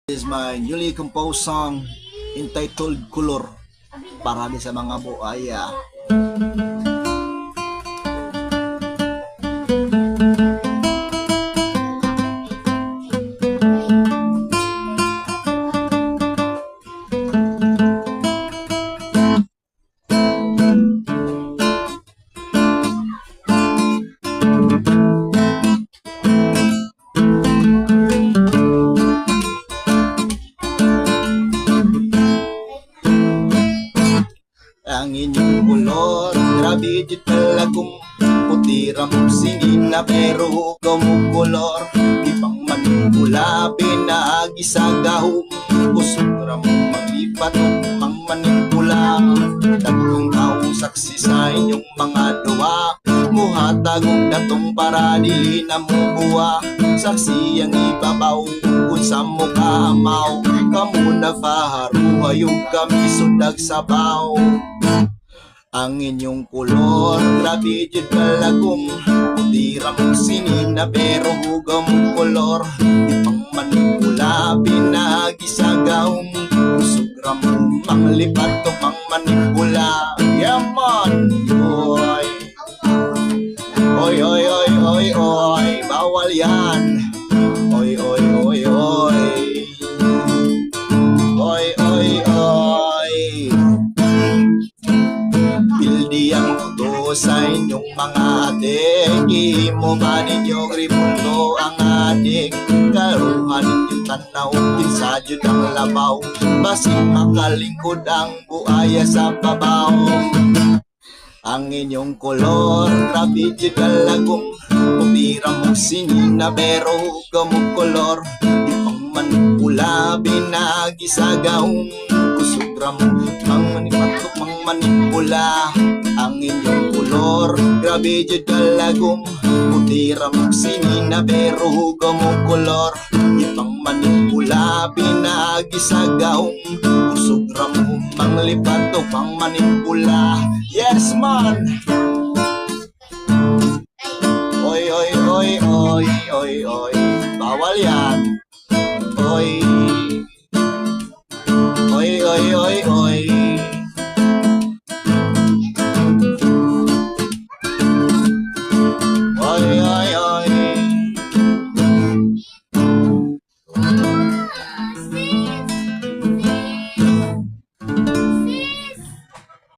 Is my newly composed song entitled Kulor para din sa mga buaya. Ang inyong kulor, grabe di talagong putira mong sinina pero hugaw mong kulor. Di pang manipula, pinagi sa gahong kusura mong maglipat mang manipula. Tatlong taong saksi sa inyong mga duwa, muhatagong datong para dili na mo buwa. Saksi ang ibabaw kung sa mukha amaw, kamu na faharuhayog kami sudag sabaw. Ang inyong kulor, grabe dyan kalagong putira mong sinina pero hugaw mong kulor. Di pang manipula, pinagi sa gahong sugra mo manglipat o mang manipula. Yaman, oy oy oy oy oy oy, bawal yan. Oy oy oy oy oy oy oy. Pildi ang uto sa inyong mga adik, imo ba ninyong rimundo ang adik? Karuhan ninyong tanaw, kinsadyod ang labaw, basig makalingkod ang buaya sa babaw. Ang inyong kolor, grabe di kalagong putira mong sinina pero hugaw mong kolor. Di pang manipula, binagi sa gahong kusugra mo mang manipatok mang manipula. Ang inyong kolor, grabe di kalagong putira mong sinina pero hugaw mong kolor. Di pang manipula, binagi sa gahong kusugra mo mang lipatok mang manipula. Yes man. Oy oy oy oy oy oy, bawal yan.